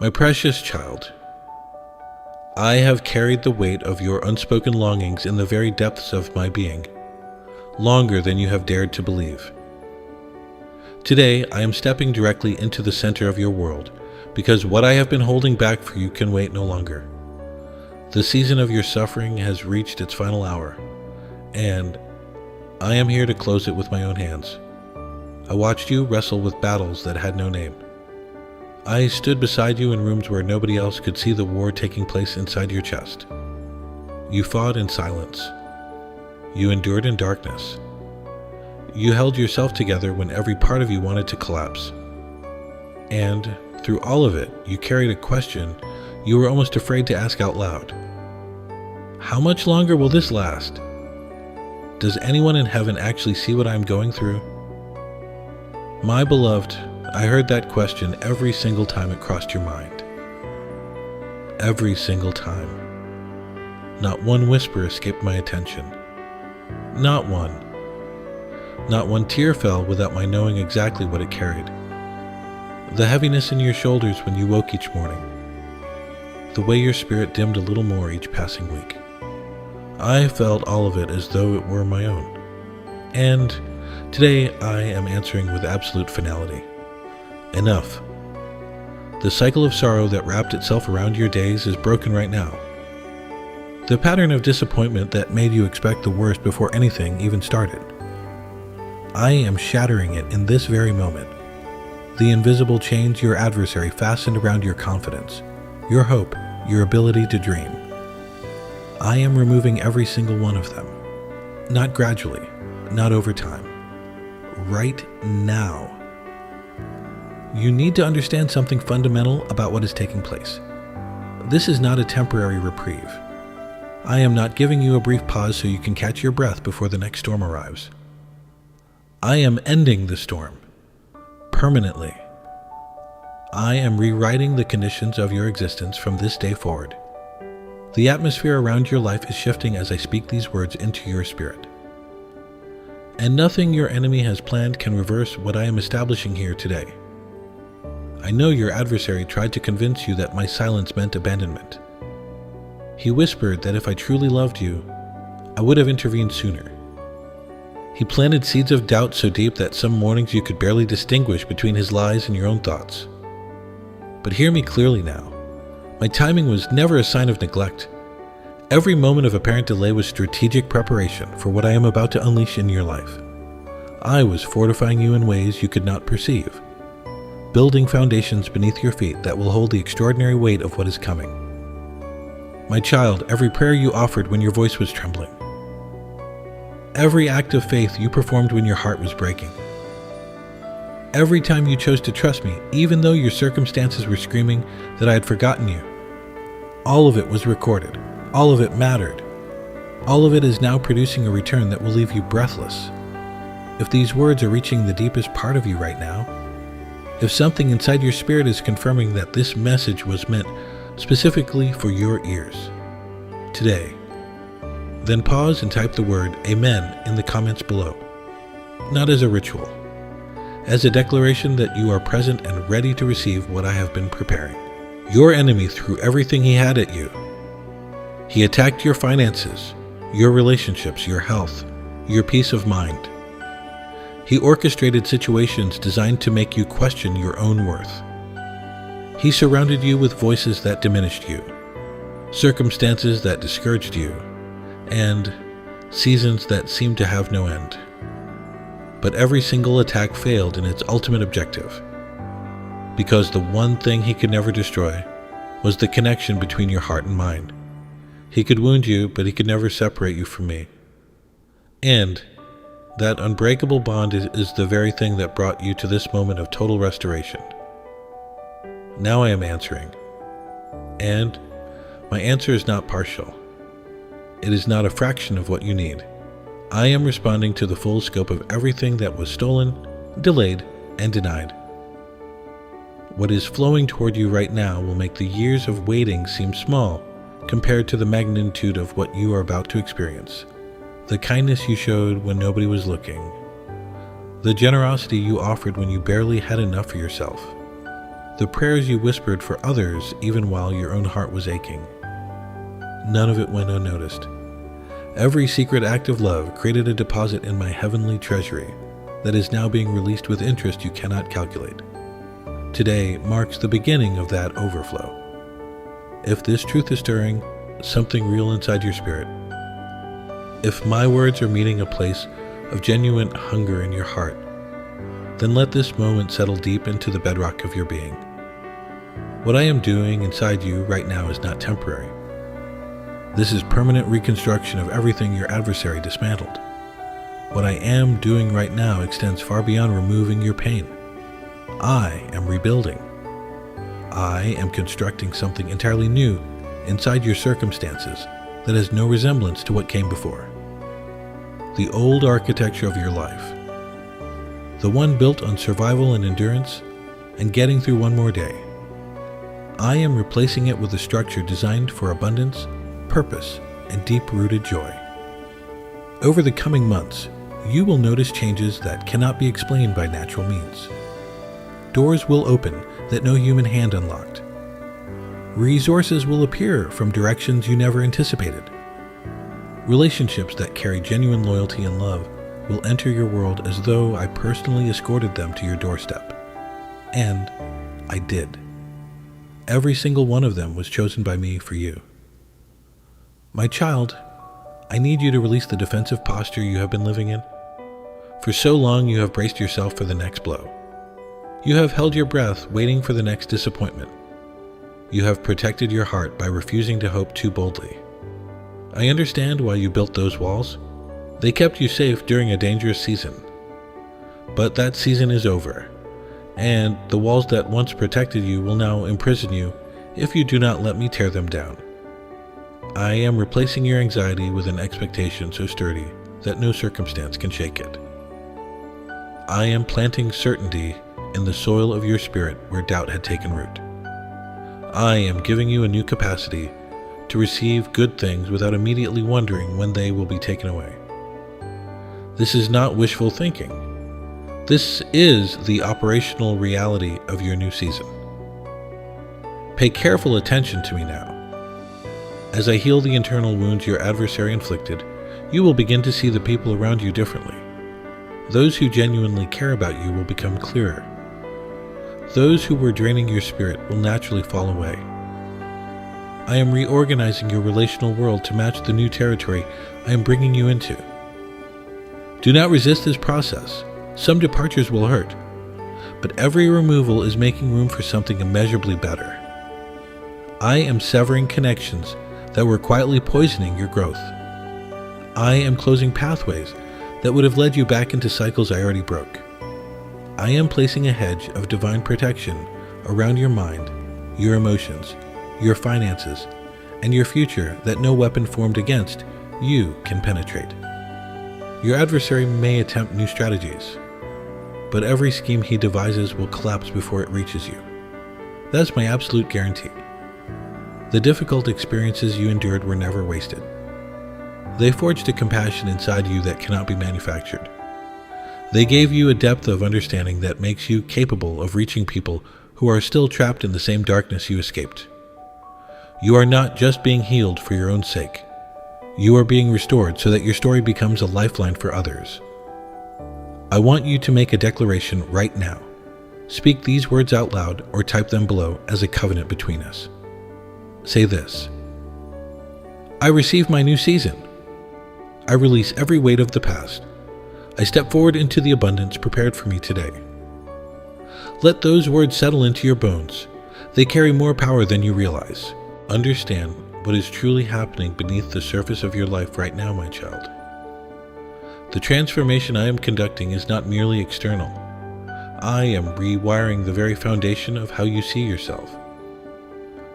My precious child, I have carried the weight of your unspoken longings in the very depths of my being, longer than you have dared to believe. Today, I am stepping directly into the center of your world, because what I have been holding back for you can wait no longer. The season of your suffering has reached its final hour, and I am here to close it with my own hands. I watched you wrestle with battles that had no name. I stood beside you in rooms where nobody else could see the war taking place inside your chest. You fought in silence. You endured in darkness. You held yourself together when every part of you wanted to collapse. And through all of it, you carried a question you were almost afraid to ask out loud. How much longer will this last? Does anyone in heaven actually see what I am going through? My beloved, I heard that question every single time it crossed your mind. Every single time. Not one whisper escaped my attention. Not one. Not one tear fell without my knowing exactly what it carried. The heaviness in your shoulders when you woke each morning. The way your spirit dimmed a little more each passing week. I felt all of it as though it were my own. And today I am answering with absolute finality. Enough. The cycle of sorrow that wrapped itself around your days is broken right now. The pattern of disappointment that made you expect the worst before anything even started. I am shattering it in this very moment. The invisible chains your adversary fastened around your confidence, your hope, your ability to dream. I am removing every single one of them. Not gradually, not over time. Right now. You need to understand something fundamental about what is taking place. This is not a temporary reprieve. I am not giving you a brief pause so you can catch your breath before the next storm arrives. I am ending the storm. Permanently. I am rewriting the conditions of your existence from this day forward. The atmosphere around your life is shifting as I speak these words into your spirit. And nothing your enemy has planned can reverse what I am establishing here today. I know your adversary tried to convince you that my silence meant abandonment. He whispered that if I truly loved you, I would have intervened sooner. He planted seeds of doubt so deep that some mornings you could barely distinguish between his lies and your own thoughts. But hear me clearly now. My timing was never a sign of neglect. Every moment of apparent delay was strategic preparation for what I am about to unleash in your life. I was fortifying you in ways you could not perceive, building foundations beneath your feet that will hold the extraordinary weight of what is coming. My child, every prayer you offered when your voice was trembling, every act of faith you performed when your heart was breaking. Every time you chose to trust me, even though your circumstances were screaming that I had forgotten you. All of it was recorded. All of it mattered. All of it is now producing a return that will leave you breathless. If these words are reaching the deepest part of you right now, if something inside your spirit is confirming that this message was meant specifically for your ears, today, then pause and type the word Amen in the comments below. Not as a ritual, as a declaration that you are present and ready to receive what I have been preparing. Your enemy threw everything he had at you. He attacked your finances, your relationships, your health, your peace of mind. He orchestrated situations designed to make you question your own worth. He surrounded you with voices that diminished you, circumstances that discouraged you, and seasons that seemed to have no end. But every single attack failed in its ultimate objective, because the one thing he could never destroy was the connection between your heart and mind. He could wound you, but he could never separate you from me. And that unbreakable bond is the very thing that brought you to this moment of total restoration. Now I am answering, and my answer is not partial. It is not a fraction of what you need. I am responding to the full scope of everything that was stolen, delayed, and denied. What is flowing toward you right now will make the years of waiting seem small compared to the magnitude of what you are about to experience. The kindness you showed when nobody was looking. The generosity you offered when you barely had enough for yourself. the prayers you whispered for others even while your own heart was aching. None of it went unnoticed. Every secret act of love created a deposit in my heavenly treasury that is now being released with interest you cannot calculate. Today marks the beginning of that overflow. If this truth is stirring something real inside your spirit, if my words are meeting a place of genuine hunger in your heart, then let this moment settle deep into the bedrock of your being. What I am doing inside you right now is not temporary. This is permanent reconstruction of everything your adversary dismantled. What I am doing right now extends far beyond removing your pain. I am rebuilding. I am constructing something entirely new inside your circumstances that has no resemblance to what came before. The old architecture of your life, the one built on survival and endurance and getting through one more day, I am replacing it with a structure designed for abundance, purpose, and deep-rooted joy. Over the coming months, you will notice changes that cannot be explained by natural means. Doors will open that no human hand unlocked. Resources will appear from directions you never anticipated. Relationships that carry genuine loyalty and love will enter your world as though I personally escorted them to your doorstep. And I did. Every single one of them was chosen by me for you. My child, I need you to release the defensive posture you have been living in. For so long you have braced yourself for the next blow. You have held your breath waiting for the next disappointment. You have protected your heart by refusing to hope too boldly. I understand why you built those walls. They kept you safe during a dangerous season. But that season is over, and the walls that once protected you will now imprison you if you do not let me tear them down. I am replacing your anxiety with an expectation so sturdy that no circumstance can shake it. I am planting certainty in the soil of your spirit where doubt had taken root. I am giving you a new capacity to receive good things without immediately wondering when they will be taken away. This is not wishful thinking. This is the operational reality of your new season. Pay careful attention to me now. As I heal the internal wounds your adversary inflicted, you will begin to see the people around you differently. Those who genuinely care about you will become clearer. Those who were draining your spirit will naturally fall away. I am reorganizing your relational world to match the new territory I am bringing you into. Do not resist this process. Some departures will hurt, but every removal is making room for something immeasurably better. I am severing connections that were quietly poisoning your growth. I am closing pathways that would have led you back into cycles I already broke. I am placing a hedge of divine protection around your mind, your emotions, your finances, and your future that no weapon formed against you can penetrate. Your adversary may attempt new strategies, but every scheme he devises will collapse before it reaches you. That's my absolute guarantee. The difficult experiences you endured were never wasted. They forged a compassion inside you that cannot be manufactured. They gave you a depth of understanding that makes you capable of reaching people who are still trapped in the same darkness you escaped. You are not just being healed for your own sake. You are being restored so that your story becomes a lifeline for others. I want you to make a declaration right now. Speak these words out loud or type them below as a covenant between us. Say this: I receive my new season. I release every weight of the past. I step forward into the abundance prepared for me today. Let those words settle into your bones. They carry more power than you realize. Understand what is truly happening beneath the surface of your life right now, my child. The transformation I am conducting is not merely external. I am rewiring the very foundation of how you see yourself.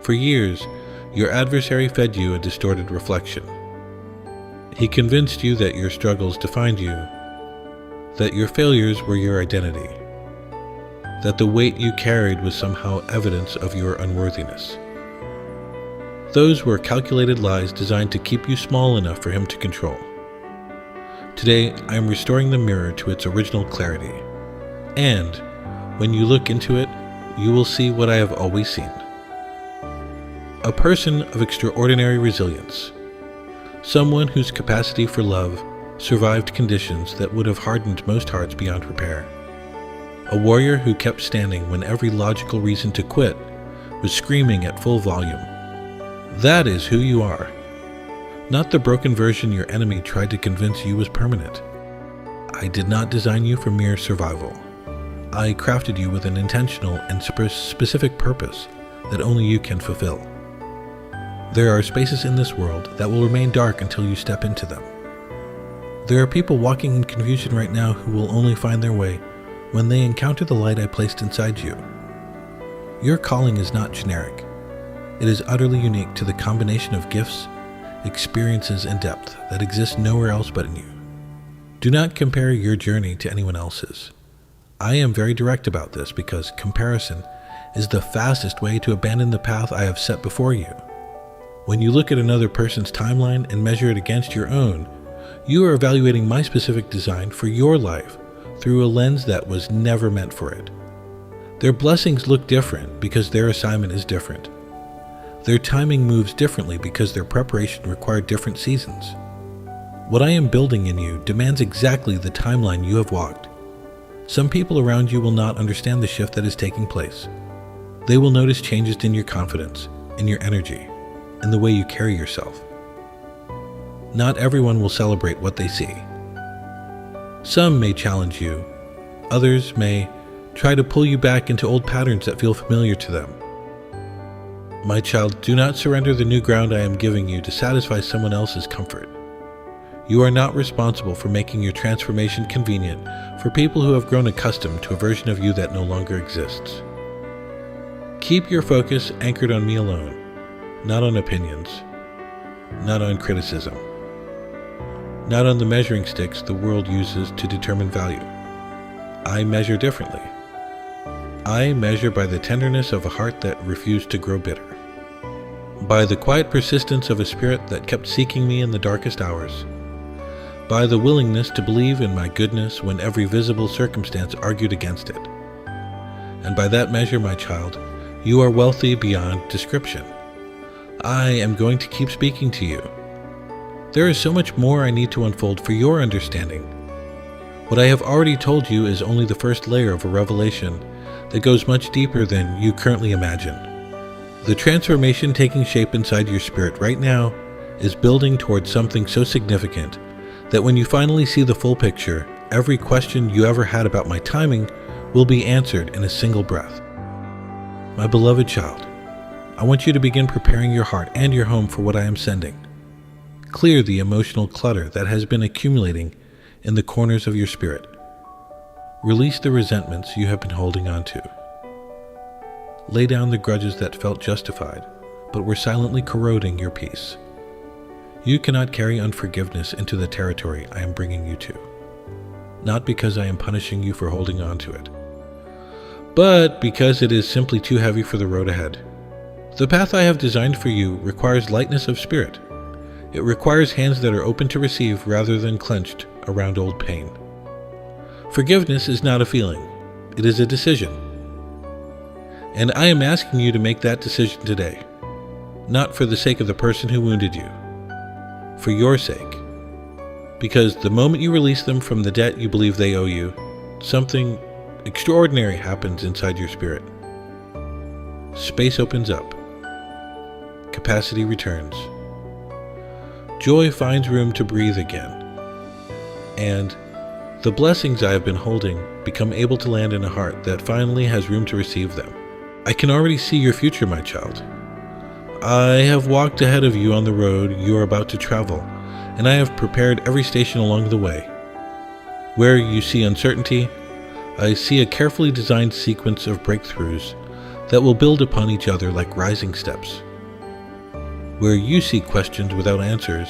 For years, your adversary fed you a distorted reflection. He convinced you that your struggles defined you, that your failures were your identity, that the weight you carried was somehow evidence of your unworthiness. Those were calculated lies designed to keep you small enough for him to control. Today, I am restoring the mirror to its original clarity. And when you look into it, you will see what I have always seen. A person of extraordinary resilience. Someone whose capacity for love survived conditions that would have hardened most hearts beyond repair. A warrior who kept standing when every logical reason to quit was screaming at full volume. That is who you are. Not the broken version your enemy tried to convince you was permanent. I did not design you for mere survival. I crafted you with an intentional and specific purpose that only you can fulfill. There are spaces in this world that will remain dark until you step into them. There are people walking in confusion right now who will only find their way when they encounter the light I placed inside you. Your calling is not generic. It is utterly unique to the combination of gifts, experiences, and depth that exists nowhere else but in you. Do not compare your journey to anyone else's. I am very direct about this because comparison is the fastest way to abandon the path I have set before you. When you look at another person's timeline and measure it against your own, you are evaluating my specific design for your life through a lens that was never meant for it. Their blessings look different because their assignment is different. Their timing moves differently because their preparation required different seasons. What I am building in you demands exactly the timeline you have walked. Some people around you will not understand the shift that is taking place. They will notice changes in your confidence, in your energy, in the way you carry yourself. Not everyone will celebrate what they see. Some may challenge you. Others may try to pull you back into old patterns that feel familiar to them. My child, do not surrender the new ground I am giving you to satisfy someone else's comfort. You are not responsible for making your transformation convenient for people who have grown accustomed to a version of you that no longer exists. Keep your focus anchored on me alone, not on opinions, not on criticism, not on the measuring sticks the world uses to determine value. I measure differently. I measure by the tenderness of a heart that refused to grow bitter, by the quiet persistence of a spirit that kept seeking me in the darkest hours, by the willingness to believe in my goodness when every visible circumstance argued against it. And by that measure, my child, you are wealthy beyond description. I am going to keep speaking to you. There is so much more I need to unfold for your understanding. What I have already told you is only the first layer of a revelation that goes much deeper than you currently imagine. The transformation taking shape inside your spirit right now is building towards something so significant that when you finally see the full picture, every question you ever had about my timing will be answered in a single breath. My beloved child, I want you to begin preparing your heart and your home for what I am sending. Clear the emotional clutter that has been accumulating in the corners of your spirit. Release the resentments you have been holding on to. Lay down the grudges that felt justified, but were silently corroding your peace. You cannot carry unforgiveness into the territory I am bringing you to. Not because I am punishing you for holding on to it, but because it is simply too heavy for the road ahead. The path I have designed for you requires lightness of spirit. It requires hands that are open to receive rather than clenched around old pain. Forgiveness is not a feeling, it is a decision. And I am asking you to make that decision today, not for the sake of the person who wounded you, for your sake. Because the moment you release them from the debt you believe they owe you, something extraordinary happens inside your spirit. Space opens up. Capacity returns. Joy finds room to breathe again. And the blessings I have been holding become able to land in a heart that finally has room to receive them. I can already see your future, my child. I have walked ahead of you on the road you are about to travel, and I have prepared every station along the way. Where you see uncertainty, I see a carefully designed sequence of breakthroughs that will build upon each other like rising steps. Where you see questions without answers,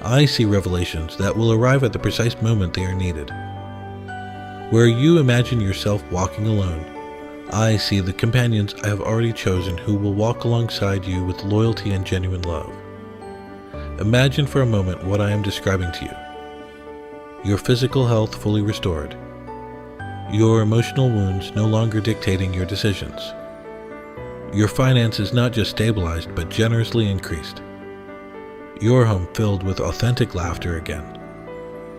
I see revelations that will arrive at the precise moment they are needed. Where you imagine yourself walking alone, I see the companions I have already chosen who will walk alongside you with loyalty and genuine love. Imagine for a moment what I am describing to you. Your physical health fully restored. Your emotional wounds no longer dictating your decisions. Your finances not just stabilized, but generously increased. Your home filled with authentic laughter again.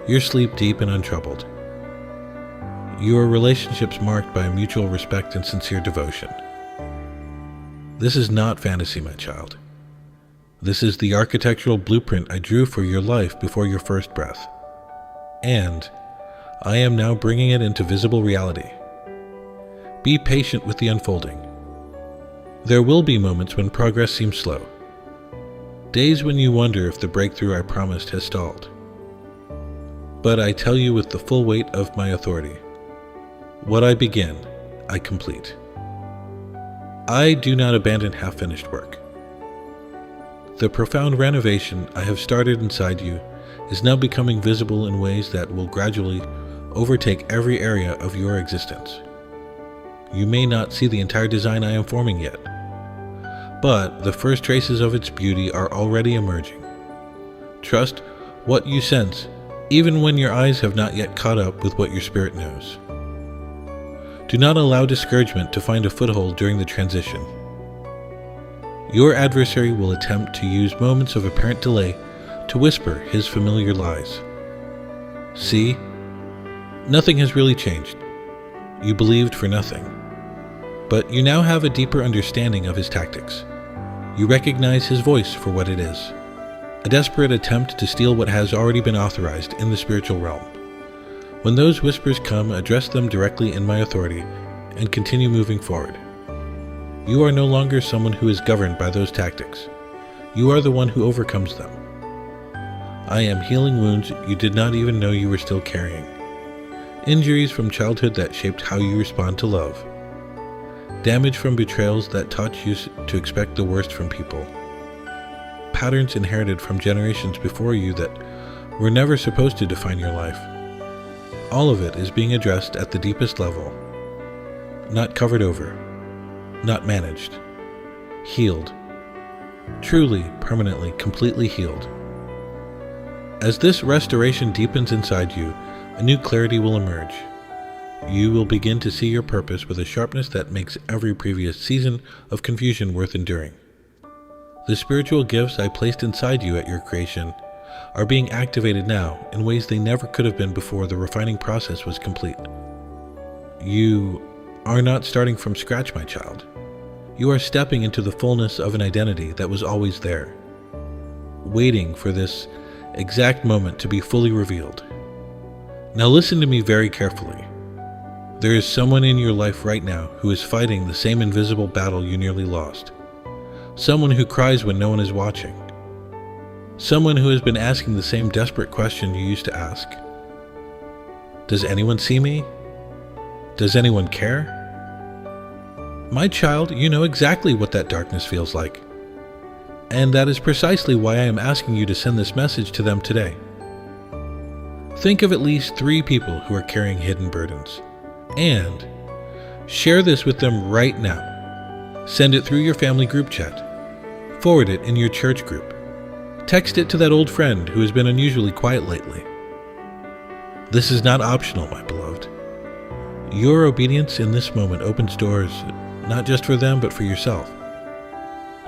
Your sleep deep and untroubled. Your relationships marked by mutual respect and sincere devotion. This is not fantasy, my child. This is the architectural blueprint I drew for your life before your first breath. And I am now bringing it into visible reality. Be patient with the unfolding. There will be moments when progress seems slow. Days when you wonder if the breakthrough I promised has stalled. But I tell you with the full weight of my authority, what I begin, I complete. I do not abandon half-finished work. The profound renovation I have started inside you is now becoming visible in ways that will gradually overtake every area of your existence. You may not see the entire design I am forming yet, but the first traces of its beauty are already emerging. Trust what you sense, even when your eyes have not yet caught up with what your spirit knows. Do not allow discouragement to find a foothold during the transition. Your adversary will attempt to use moments of apparent delay to whisper his familiar lies. See, nothing has really changed. You believed for nothing. But you now have a deeper understanding of his tactics. You recognize his voice for what it is, a desperate attempt to steal what has already been authorized in the spiritual realm. When those whispers come, address them directly in my authority and continue moving forward. You are no longer someone who is governed by those tactics. You are the one who overcomes them. I am healing wounds you did not even know you were still carrying. Injuries from childhood that shaped how you respond to love. Damage from betrayals that taught you to expect the worst from people. Patterns inherited from generations before you that were never supposed to define your life. All of it is being addressed at the deepest level. Not covered over. Not managed. Healed. Truly, permanently, completely healed. As this restoration deepens inside you, a new clarity will emerge. You will begin to see your purpose with a sharpness that makes every previous season of confusion worth enduring. The spiritual gifts I placed inside you at your creation are being activated now in ways they never could have been before the refining process was complete. You are not starting from scratch, my child. You are stepping into the fullness of an identity that was always there, waiting for this exact moment to be fully revealed. Now listen to me very carefully. There is someone in your life right now who is fighting the same invisible battle you nearly lost. Someone who cries when no one is watching. Someone who has been asking the same desperate question you used to ask. Does anyone see me? Does anyone care? My child, you know exactly what that darkness feels like. And that is precisely why I am asking you to send this message to them today. Think of at least 3 people who are carrying hidden burdens, and share this with them right now. Send it through your family group chat. Forward it in your church group. Text it to that old friend who has been unusually quiet lately. This is not optional, my beloved. Your obedience in this moment opens doors, not just for them, but for yourself.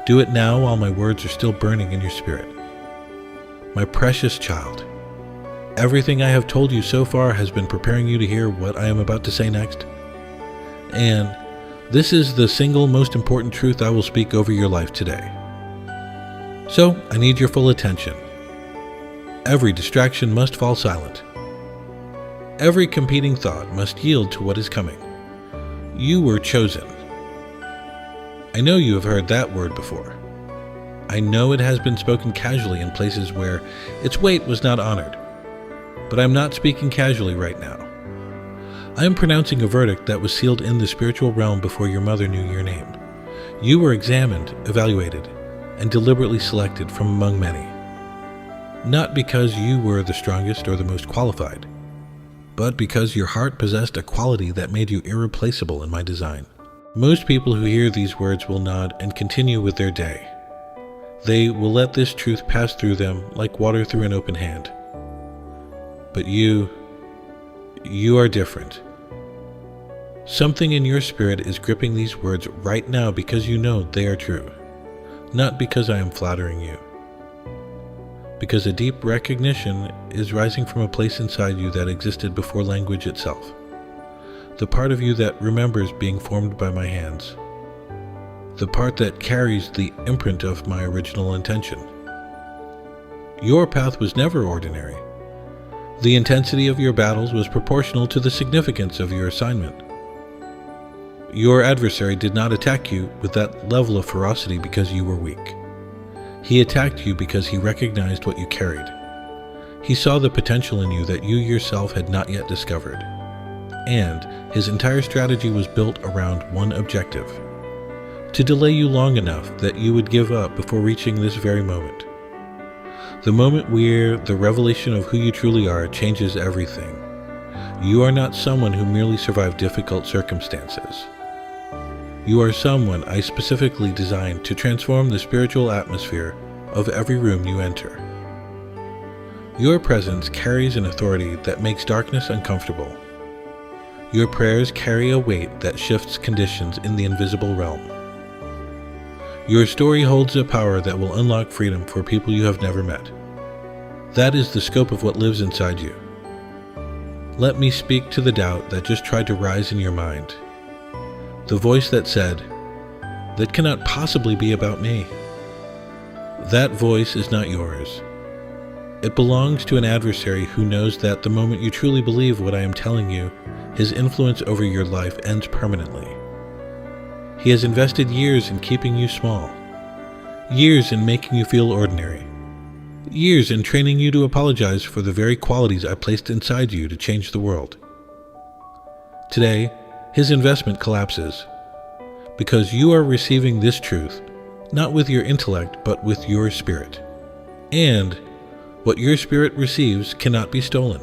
Do it now while my words are still burning in your spirit. My precious child, everything I have told you so far has been preparing you to hear what I am about to say next. And this is the single most important truth I will speak over your life today. So, I need your full attention. Every distraction must fall silent. Every competing thought must yield to what is coming. You were chosen. I know you have heard that word before. I know it has been spoken casually in places where its weight was not honored. But I am not speaking casually right now. I am pronouncing a verdict that was sealed in the spiritual realm before your mother knew your name. You were examined, evaluated, and deliberately selected from among many. Not because you were the strongest or the most qualified, but because your heart possessed a quality that made you irreplaceable in my design. Most people who hear these words will nod and continue with their day. They will let this truth pass through them like water through an open hand. But you are different. Something in your spirit is gripping these words right now because you know they are true, not because I am flattering you. Because a deep recognition is rising from a place inside you that existed before language itself. The part of you that remembers being formed by my hands. The part that carries the imprint of my original intention. Your path was never ordinary. The intensity of your battles was proportional to the significance of your assignment. Your adversary did not attack you with that level of ferocity because you were weak. He attacked you because he recognized what you carried. He saw the potential in you that you yourself had not yet discovered. And his entire strategy was built around one objective: to delay you long enough that you would give up before reaching this very moment. The moment where the revelation of who you truly are changes everything. You are not someone who merely survived difficult circumstances. You are someone I specifically designed to transform the spiritual atmosphere of every room you enter. Your presence carries an authority that makes darkness uncomfortable. Your prayers carry a weight that shifts conditions in the invisible realm. Your story holds a power that will unlock freedom for people you have never met. That is the scope of what lives inside you. Let me speak to the doubt that just tried to rise in your mind. The voice that said, "That cannot possibly be about me." That voice is not yours. It belongs to an adversary who knows that the moment you truly believe what I am telling you, his influence over your life ends permanently. He has invested years in keeping you small, years in making you feel ordinary, years in training you to apologize for the very qualities I placed inside you to change the world. Today, his investment collapses because you are receiving this truth not with your intellect but with your spirit. And what your spirit receives cannot be stolen.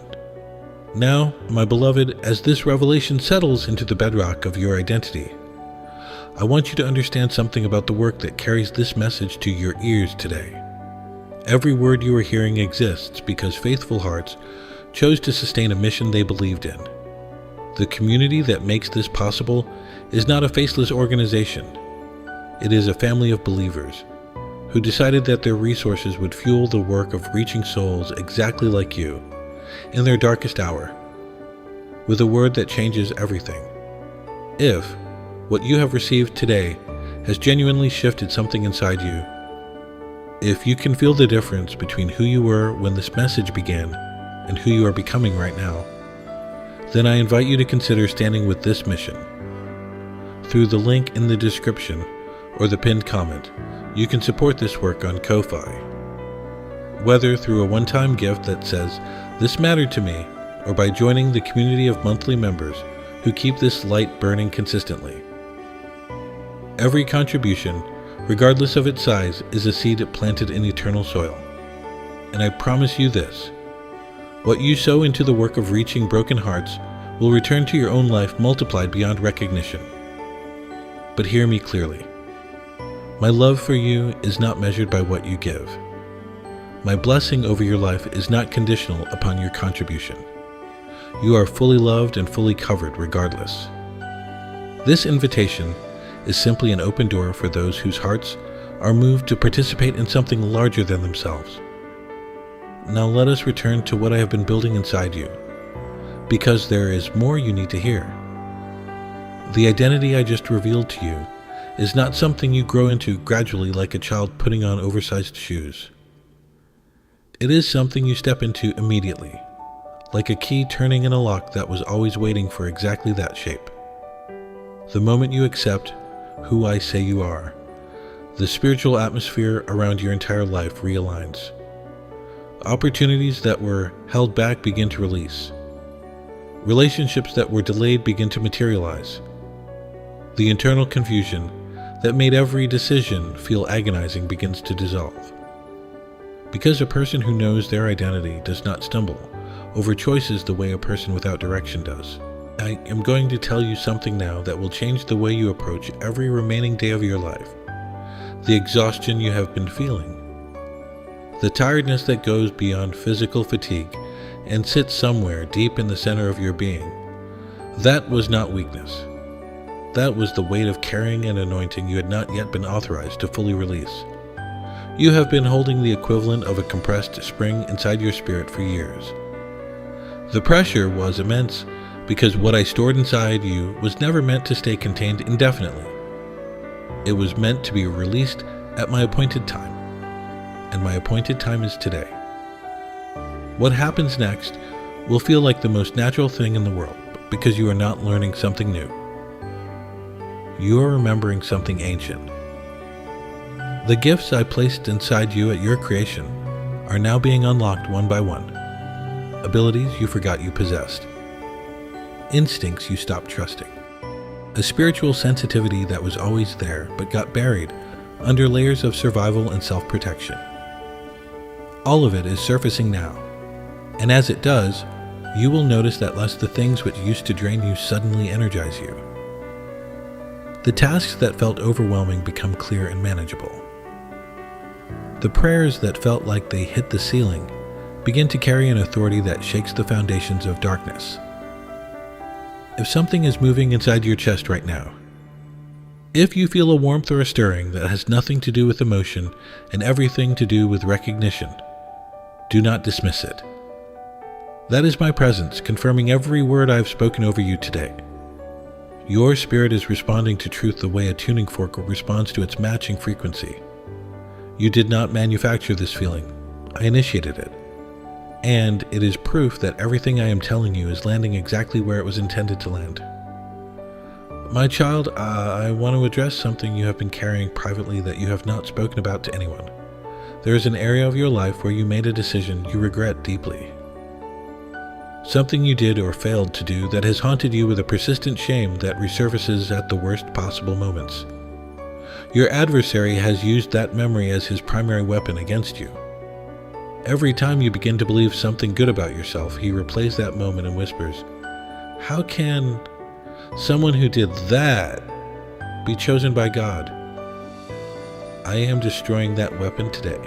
Now, my beloved, as this revelation settles into the bedrock of your identity, I want you to understand something about the work that carries this message to your ears today. Every word you are hearing exists because faithful hearts chose to sustain a mission they believed in. The community that makes this possible is not a faceless organization. It is a family of believers who decided that their resources would fuel the work of reaching souls exactly like you in their darkest hour, with a word that changes everything. If what you have received today has genuinely shifted something inside you, if you can feel the difference between who you were when this message began and who you are becoming right now, then I invite you to consider standing with this mission. Through the link in the description or the pinned comment, you can support this work on Ko-Fi. Whether through a one-time gift that says, "This mattered to me," or by joining the community of monthly members who keep this light burning consistently. Every contribution, regardless of its size, is a seed planted in eternal soil. And I promise you this: what you sow into the work of reaching broken hearts will return to your own life multiplied beyond recognition. But hear me clearly. My love for you is not measured by what you give. My blessing over your life is not conditional upon your contribution. You are fully loved and fully covered regardless. This invitation is simply an open door for those whose hearts are moved to participate in something larger than themselves. Now let us return to what I have been building inside you, because there is more you need to hear. The identity I just revealed to you is not something you grow into gradually like a child putting on oversized shoes. It is something you step into immediately, like a key turning in a lock that was always waiting for exactly that shape. The moment you accept who I say you are, the spiritual atmosphere around your entire life realigns. Opportunities that were held back begin to release. Relationships that were delayed begin to materialize. The internal confusion that made every decision feel agonizing begins to dissolve. Because a person who knows their identity does not stumble over choices the way a person without direction does. I am going to tell you something now that will change the way you approach every remaining day of your life. The exhaustion you have been feeling. The tiredness that goes beyond physical fatigue and sits somewhere deep in the center of your being. That was not weakness. That was the weight of carrying an anointing you had not yet been authorized to fully release. You have been holding the equivalent of a compressed spring inside your spirit for years. The pressure was immense because what I stored inside you was never meant to stay contained indefinitely. It was meant to be released at my appointed time, and my appointed time is today. What happens next will feel like the most natural thing in the world because you are not learning something new. You are remembering something ancient. The gifts I placed inside you at your creation are now being unlocked one by one. Abilities you forgot you possessed. Instincts you stopped trusting. A spiritual sensitivity that was always there but got buried under layers of survival and self-protection. All of it is surfacing now, and as it does, you will notice that less the things which used to drain you suddenly energize you. The tasks that felt overwhelming become clear and manageable. The prayers that felt like they hit the ceiling begin to carry an authority that shakes the foundations of darkness. If something is moving inside your chest right now, if you feel a warmth or a stirring that has nothing to do with emotion and everything to do with recognition, do not dismiss it. That is my presence, confirming every word I have spoken over you today. Your spirit is responding to truth the way a tuning fork responds to its matching frequency. You did not manufacture this feeling. I initiated it. And it is proof that everything I am telling you is landing exactly where it was intended to land. My child, I want to address something you have been carrying privately that you have not spoken about to anyone. There is an area of your life where you made a decision you regret deeply. Something you did or failed to do that has haunted you with a persistent shame that resurfaces at the worst possible moments. Your adversary has used that memory as his primary weapon against you. Every time you begin to believe something good about yourself, he replays that moment and whispers, "How can someone who did that be chosen by God?" I am destroying that weapon today.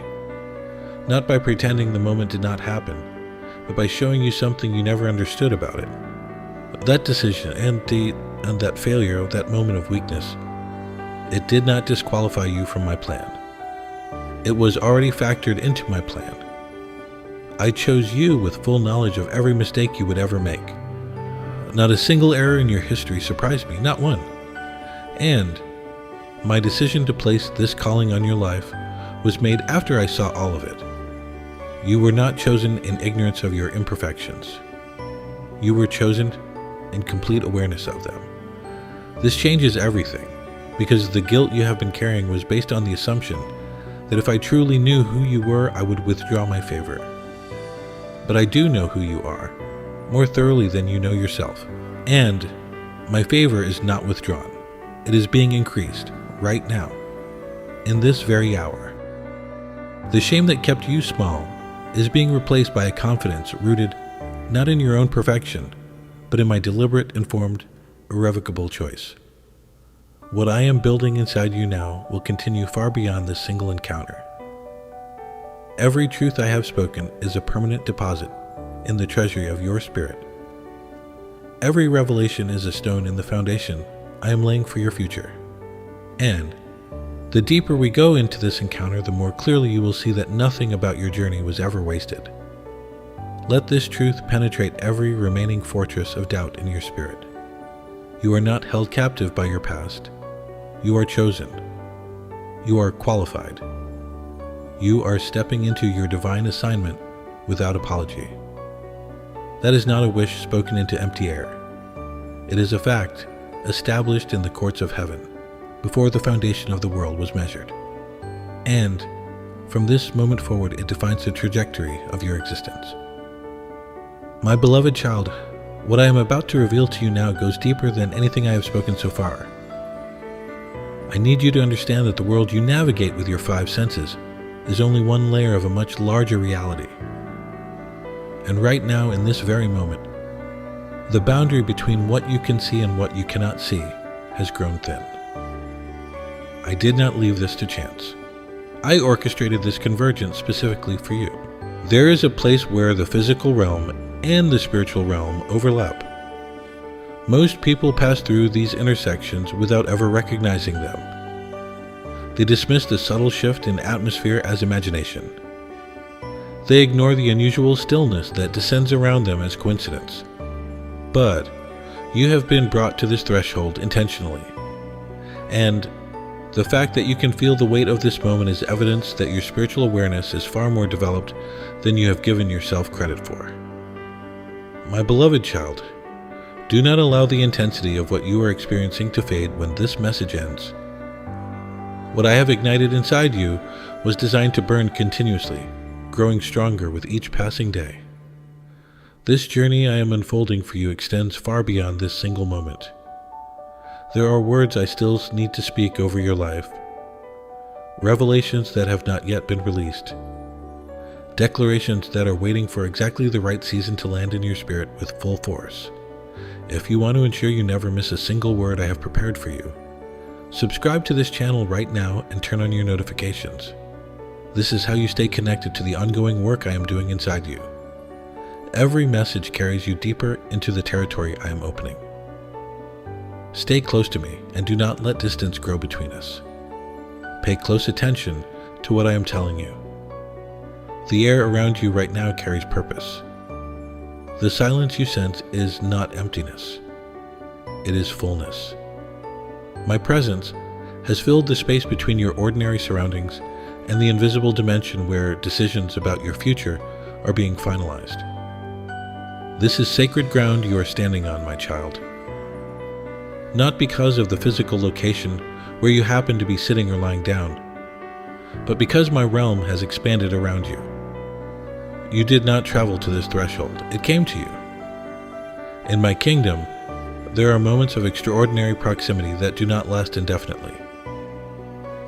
Not by pretending the moment did not happen, but by showing you something you never understood about it. That decision and that failure, that moment of weakness, it did not disqualify you from my plan. It was already factored into my plan. I chose you with full knowledge of every mistake you would ever make. Not a single error in your history surprised me, not one. And my decision to place this calling on your life was made after I saw all of it. You were not chosen in ignorance of your imperfections. You were chosen in complete awareness of them. This changes everything, because the guilt you have been carrying was based on the assumption that if I truly knew who you were, I would withdraw my favor. But I do know who you are, more thoroughly than you know yourself. And my favor is not withdrawn. It is being increased right now, in this very hour. The shame that kept you small is being replaced by a confidence rooted not in your own perfection, but in my deliberate, informed, irrevocable choice. What I am building inside you now will continue far beyond this single encounter. Every truth I have spoken is a permanent deposit in the treasury of your spirit. Every revelation is a stone in the foundation I am laying for your future. And the deeper we go into this encounter, the more clearly you will see that nothing about your journey was ever wasted. Let this truth penetrate every remaining fortress of doubt in your spirit. You are not held captive by your past. You are chosen. You are qualified. You are stepping into your divine assignment without apology. That is not a wish spoken into empty air. It is a fact established in the courts of heaven before the foundation of the world was measured. And from this moment forward, it defines the trajectory of your existence. My beloved child, what I am about to reveal to you now goes deeper than anything I have spoken so far. I need you to understand that the world you navigate with your five senses is only one layer of a much larger reality. And right now, in this very moment, the boundary between what you can see and what you cannot see has grown thin. I did not leave this to chance. I orchestrated this convergence specifically for you. There is a place where the physical realm and the spiritual realm overlap. Most people pass through these intersections without ever recognizing them. They dismiss the subtle shift in atmosphere as imagination. They ignore the unusual stillness that descends around them as coincidence. But you have been brought to this threshold intentionally, and the fact that you can feel the weight of this moment is evidence that your spiritual awareness is far more developed than you have given yourself credit for. My beloved child, do not allow the intensity of what you are experiencing to fade when this message ends. What I have ignited inside you was designed to burn continuously, growing stronger with each passing day. This journey I am unfolding for you extends far beyond this single moment. There are words I still need to speak over your life, revelations that have not yet been released, declarations that are waiting for exactly the right season to land in your spirit with full force. If you want to ensure you never miss a single word I have prepared for you, subscribe to this channel right now and turn on your notifications. This is how you stay connected to the ongoing work I am doing inside you. Every message carries you deeper into the territory I am opening. Stay close to me and do not let distance grow between us. Pay close attention to what I am telling you. The air around you right now carries purpose. The silence you sense is not emptiness. It is fullness. My presence has filled the space between your ordinary surroundings and the invisible dimension where decisions about your future are being finalized. This is sacred ground you are standing on, my child. Not because of the physical location where you happen to be sitting or lying down, but because my realm has expanded around you. You did not travel to this threshold, it came to you. In my kingdom, there are moments of extraordinary proximity that do not last indefinitely.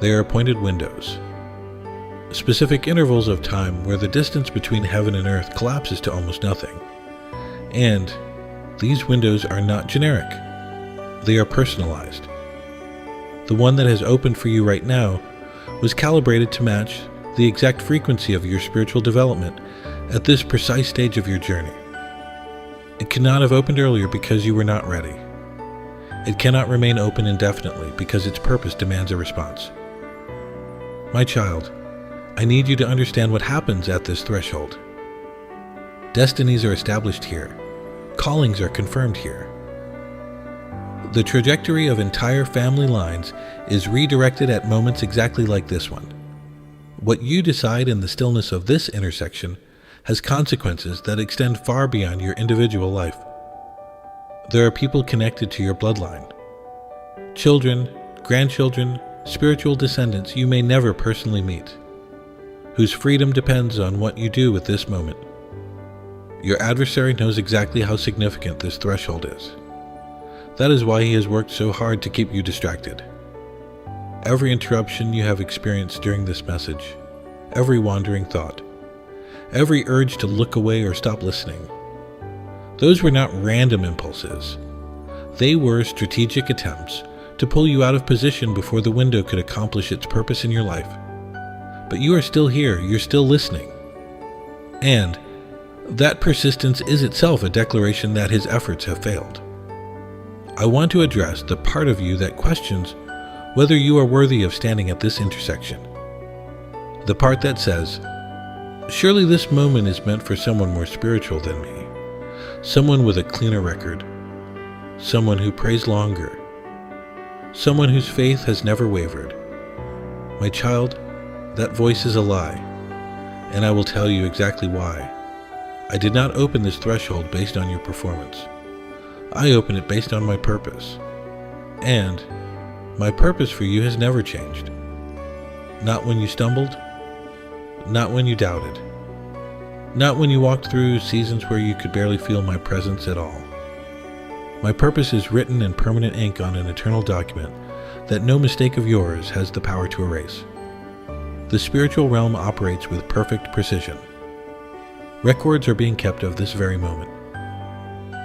They are appointed windows, specific intervals of time where the distance between heaven and earth collapses to almost nothing. And these windows are not generic. They are personalized. The one that has opened for you right now was calibrated to match the exact frequency of your spiritual development at this precise stage of your journey. It cannot have opened earlier because you were not ready. It cannot remain open indefinitely because its purpose demands a response. My child, I need you to understand what happens at this threshold. Destinies are established here. Callings are confirmed here. The trajectory of entire family lines is redirected at moments exactly like this one. What you decide in the stillness of this intersection has consequences that extend far beyond your individual life. There are people connected to your bloodline. Children, grandchildren, spiritual descendants you may never personally meet, whose freedom depends on what you do with this moment. Your adversary knows exactly how significant this threshold is. That is why he has worked so hard to keep you distracted. Every interruption you have experienced during this message, every wandering thought, every urge to look away or stop listening, those were not random impulses. They were strategic attempts to pull you out of position before the window could accomplish its purpose in your life. But you are still here, you're still listening. And that persistence is itself a declaration that his efforts have failed. I want to address the part of you that questions whether you are worthy of standing at this intersection. The part that says, surely this moment is meant for someone more spiritual than me, someone with a cleaner record, someone who prays longer, someone whose faith has never wavered. My child, that voice is a lie, and I will tell you exactly why. I did not open this threshold based on your performance. I open it based on my purpose. And my purpose for you has never changed. Not when you stumbled, not when you doubted, not when you walked through seasons where you could barely feel my presence at all. My purpose is written in permanent ink on an eternal document that no mistake of yours has the power to erase. The spiritual realm operates with perfect precision. Records are being kept of this very moment.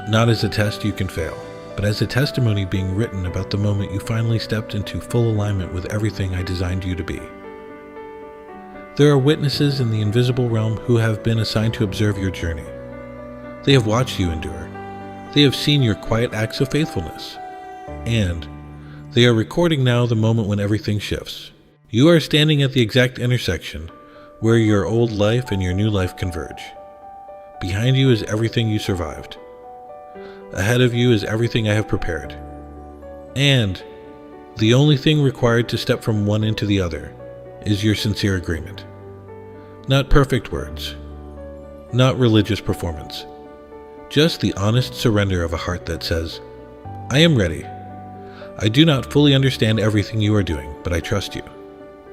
Not as a test you can fail, but as a testimony being written about the moment you finally stepped into full alignment with everything I designed you to be. There are witnesses in the invisible realm who have been assigned to observe your journey. They have watched you endure, They have seen your quiet acts of faithfulness, and they are recording now the moment when everything shifts. You are standing at the exact intersection where your old life and your new life converge. Behind you is everything you survived. Ahead of you is everything I have prepared. And the only thing required to step from one into the other is your sincere agreement. Not perfect words, not religious performance, just the honest surrender of a heart that says, I am ready. I do not fully understand everything you are doing, but I trust you.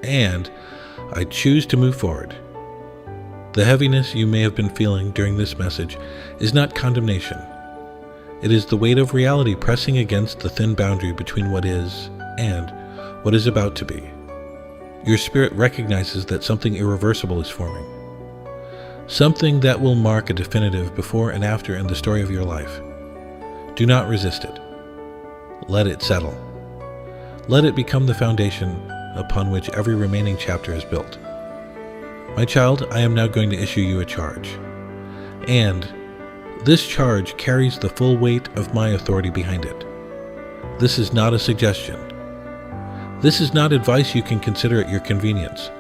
And I choose to move forward. The heaviness you may have been feeling during this message is not condemnation. It is the weight of reality pressing against the thin boundary between what is and what is about to be. Your spirit recognizes that something irreversible is forming. Something that will mark a definitive before and after in the story of your life. Do not resist it. Let it settle. Let it become the foundation upon which every remaining chapter is built. My child, I am now going to issue you a charge. And this charge carries the full weight of my authority behind it. This is not a suggestion. This is not advice you can consider at your convenience.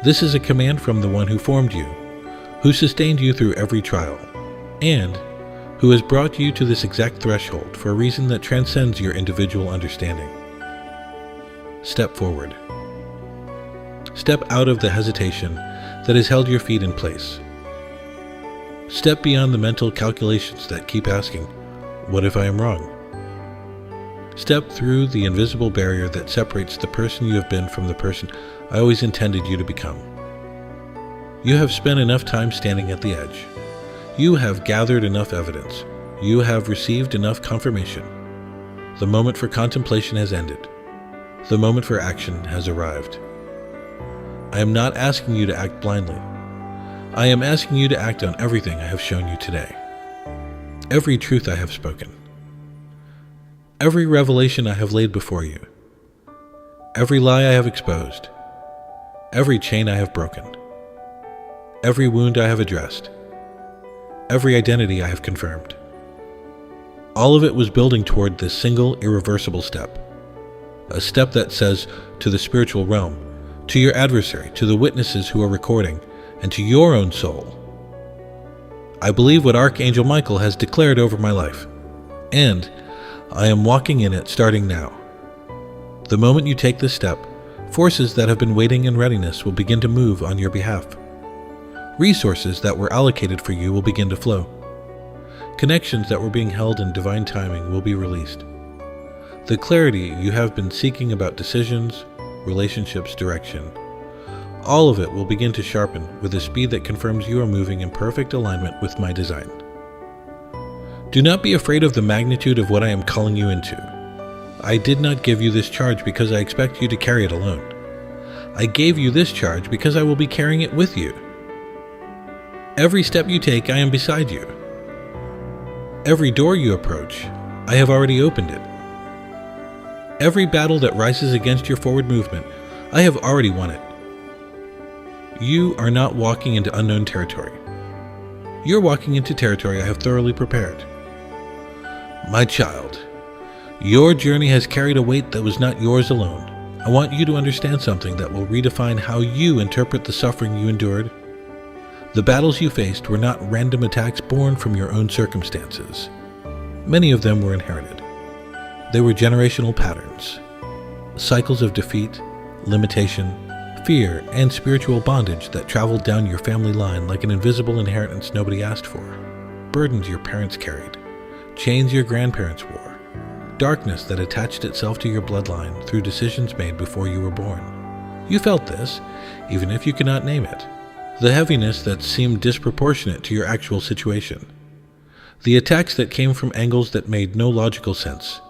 This is a command from the one who formed you, who sustained you through every trial, and who has brought you to this exact threshold for a reason that transcends your individual understanding. Step forward. Step out of the hesitation that has held your feet in place. Step beyond the mental calculations that keep asking, what if I am wrong? Step through the invisible barrier that separates the person you have been from the person I always intended you to become. You have spent enough time standing at the edge. You have gathered enough evidence. You have received enough confirmation. The moment for contemplation has ended. The moment for action has arrived. I am not asking you to act blindly. I am asking you to act on everything I have shown you today. Every truth I have spoken. Every revelation I have laid before you. Every lie I have exposed. Every chain I have broken. Every wound I have addressed. Every identity I have confirmed. All of it was building toward this single irreversible step. A step that says to the spiritual realm, to your adversary, to the witnesses who are recording, and to your own soul, I believe what Archangel Michael has declared over my life, and I am walking in it starting now. The moment you take this step, forces that have been waiting in readiness will begin to move on your behalf. Resources that were allocated for you will begin to flow. Connections that were being held in divine timing will be released. The clarity you have been seeking about decisions, relationships, direction, all of it will begin to sharpen with a speed that confirms you are moving in perfect alignment with my design. Do not be afraid of the magnitude of what I am calling you into. I did not give you this charge because I expect you to carry it alone. I gave you this charge because I will be carrying it with you. Every step you take, I am beside you. Every door you approach, I have already opened it. Every battle that rises against your forward movement, I have already won it. You are not walking into unknown territory. You're walking into territory I have thoroughly prepared. My child, your journey has carried a weight that was not yours alone. I want you to understand something that will redefine how you interpret the suffering you endured. The battles you faced were not random attacks born from your own circumstances. Many of them were inherited. They were generational patterns, cycles of defeat, limitation, fear, and spiritual bondage that traveled down your family line like an invisible inheritance nobody asked for, burdens your parents carried, chains your grandparents wore, darkness that attached itself to your bloodline through decisions made before you were born. You felt this, even if you could not name it. The heaviness that seemed disproportionate to your actual situation. The attacks that came from angles that made no logical sense.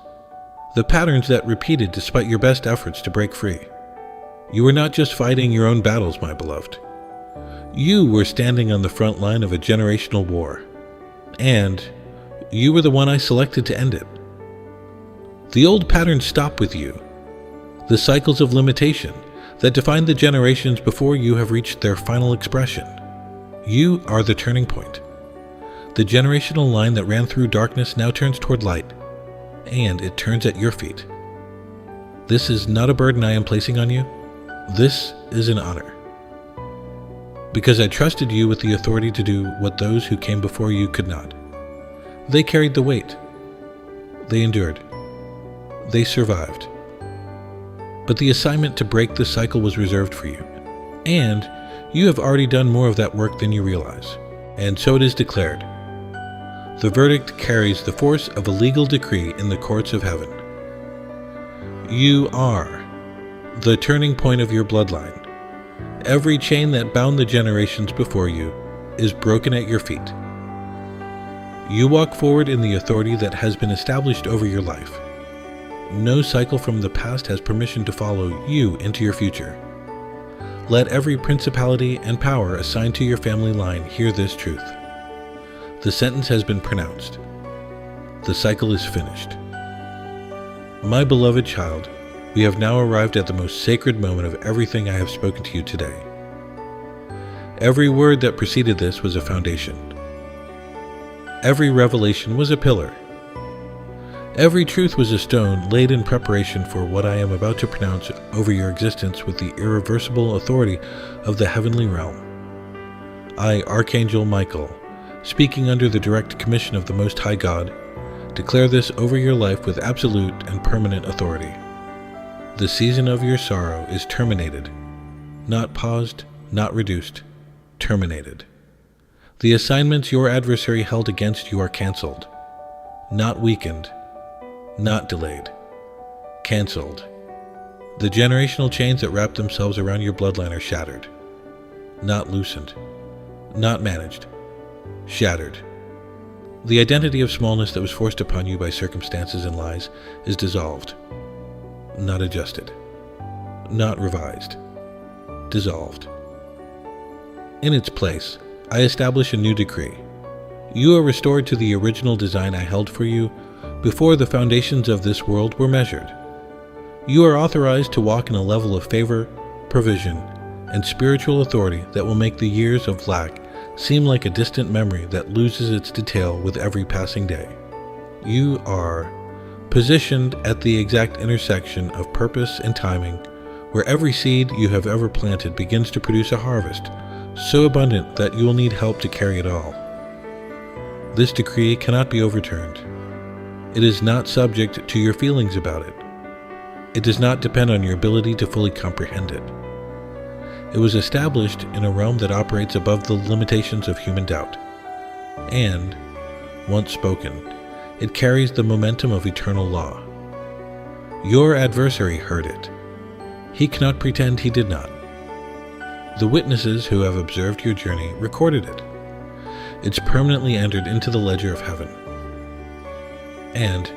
The patterns that repeated despite your best efforts to break free. You were not just fighting your own battles, my beloved. You were standing on the front line of a generational war. And you were the one I selected to end it. The old patterns stop with you. The cycles of limitation that define the generations before you have reached their final expression. You are the turning point. The generational line that ran through darkness now turns toward light, and it turns at your feet. This is not a burden I am placing on you. This is an honor. Because I trusted you with the authority to do what those who came before you could not. They carried the weight. They endured. They survived. But the assignment to break the cycle was reserved for you, and you have already done more of that work than you realize, and so it is declared. The verdict carries the force of a legal decree in the courts of heaven. You are the turning point of your bloodline. Every chain that bound the generations before you is broken at your feet. You walk forward in the authority that has been established over your life. No cycle from the past has permission to follow you into your future. Let every principality and power assigned to your family line hear this truth. The sentence has been pronounced. The cycle is finished. My beloved child, we have now arrived at the most sacred moment of everything I have spoken to you today. Every word that preceded this was a foundation. Every revelation was a pillar. Every truth was a stone laid in preparation for what I am about to pronounce over your existence with the irreversible authority of the heavenly realm. I, Archangel Michael, speaking under the direct commission of the Most High God, declare this over your life with absolute and permanent authority. The season of your sorrow is terminated, not paused, not reduced, terminated. The assignments your adversary held against you are canceled, not weakened, not delayed, canceled. The generational chains that wrap themselves around your bloodline are shattered, not loosened, not managed, shattered. The identity of smallness that was forced upon you by circumstances and lies is dissolved, not adjusted, not revised, dissolved. In its place, I establish a new decree. You are restored to the original design I held for you before the foundations of this world were measured. You are authorized to walk in a level of favor, provision, and spiritual authority that will make the years of lack seem like a distant memory that loses its detail with every passing day. You are positioned at the exact intersection of purpose and timing, where every seed you have ever planted begins to produce a harvest so abundant that you will need help to carry it all. This decree cannot be overturned. It is not subject to your feelings about it. It does not depend on your ability to fully comprehend it. It was established in a realm that operates above the limitations of human doubt. And, once spoken, it carries the momentum of eternal law. Your adversary heard it. He cannot pretend he did not. The witnesses who have observed your journey recorded it. It's permanently entered into the ledger of heaven. And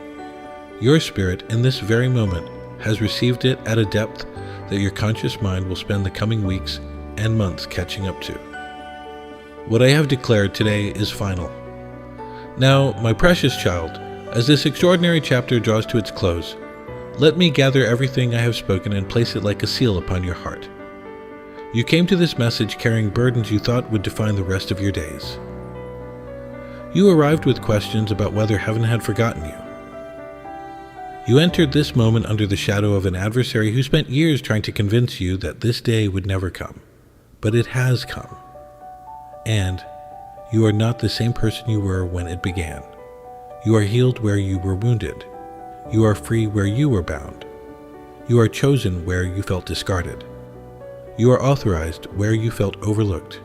your spirit in this very moment has received it at a depth that your conscious mind will spend the coming weeks and months catching up to. What I have declared today is final. Now, my precious child, as this extraordinary chapter draws to its close, let me gather everything I have spoken and place it like a seal upon your heart. You came to this message carrying burdens you thought would define the rest of your days. You arrived with questions about whether heaven had forgotten you. You entered this moment under the shadow of an adversary who spent years trying to convince you that this day would never come. But it has come. And you are not the same person you were when it began. You are healed where you were wounded. You are free where you were bound. You are chosen where you felt discarded. You are authorized where you felt overlooked.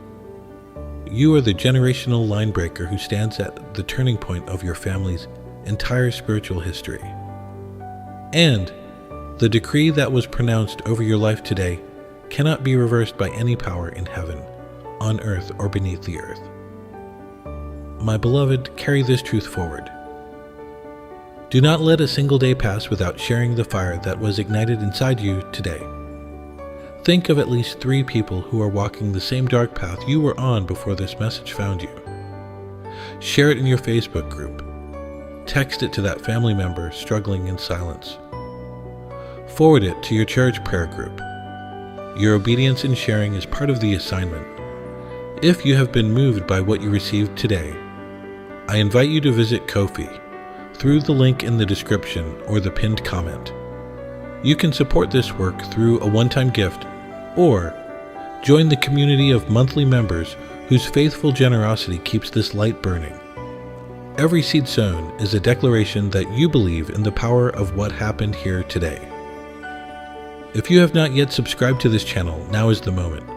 You are the generational line breaker who stands at the turning point of your family's entire spiritual history. And the decree that was pronounced over your life today cannot be reversed by any power in heaven, on earth, or beneath the earth. My beloved, carry this truth forward. Do not let a single day pass without sharing the fire that was ignited inside you today. Think of at least 3 people who are walking the same dark path you were on before this message found you. Share it in your Facebook group. Text it to that family member struggling in silence. Forward it to your church prayer group. Your obedience in sharing is part of the assignment. If you have been moved by what you received today, I invite you to visit Ko-fi through the link in the description or the pinned comment. You can support this work through a one-time gift or join the community of monthly members whose faithful generosity keeps this light burning. Every seed sown is a declaration that you believe in the power of what happened here today. If you have not yet subscribed to this channel, now is the moment.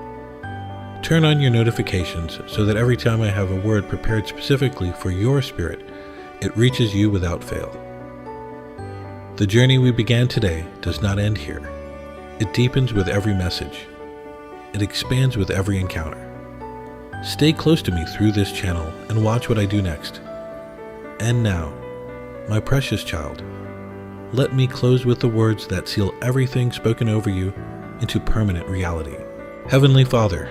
Turn on your notifications so that every time I have a word prepared specifically for your spirit, it reaches you without fail. The journey we began today does not end here. It deepens with every message. It expands with every encounter. Stay close to me through this channel and watch what I do next. And now, my precious child, let me close with the words that seal everything spoken over you into permanent reality. Heavenly Father,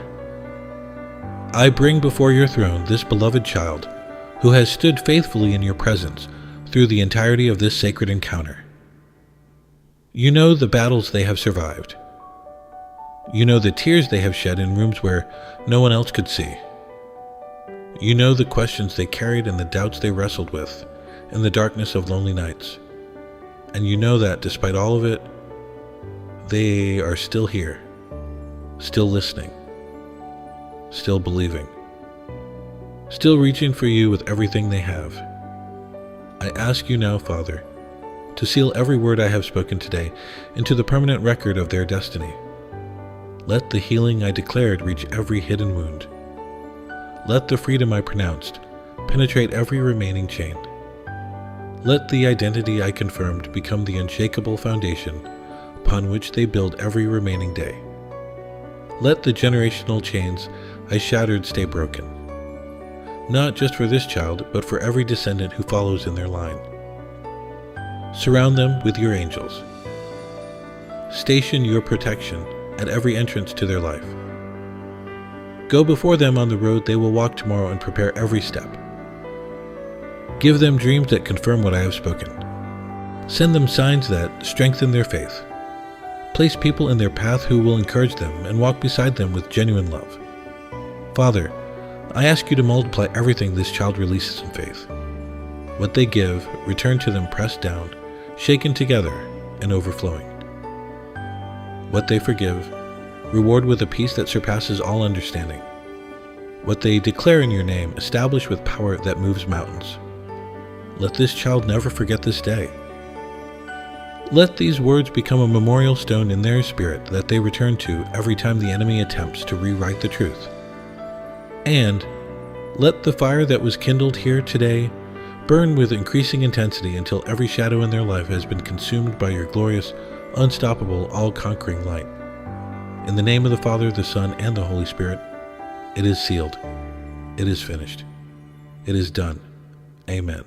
I bring before your throne this beloved child who has stood faithfully in your presence through the entirety of this sacred encounter. You know the battles they have survived. You know the tears they have shed in rooms where no one else could see. You know the questions they carried and the doubts they wrestled with in the darkness of lonely nights. And you know that despite all of it, they are still here, still listening, still believing, still reaching for you with everything they have. I ask you now, Father, to seal every word I have spoken today into the permanent record of their destiny. Let the healing I declared reach every hidden wound. Let the freedom I pronounced penetrate every remaining chain. Let the identity I confirmed become the unshakable foundation upon which they build every remaining day. Let the generational chains I shattered stay broken, not just for this child, but for every descendant who follows in their line. Surround them with your angels. Station your protection at every entrance to their life. Go before them on the road they will walk tomorrow and prepare every step. Give them dreams that confirm what I have spoken. Send them signs that strengthen their faith. Place people in their path who will encourage them and walk beside them with genuine love. Father, I ask you to multiply everything this child releases in faith. What they give, return to them pressed down, shaken together, and overflowing. What they forgive, reward with a peace that surpasses all understanding. What they declare in your name, establish with power that moves mountains. Let this child never forget this day. Let these words become a memorial stone in their spirit that they return to every time the enemy attempts to rewrite the truth. And let the fire that was kindled here today burn with increasing intensity until every shadow in their life has been consumed by your glorious, unstoppable, all-conquering light. In the name of the Father, the Son, and the Holy Spirit, it is sealed. It is finished. It is done. Amen.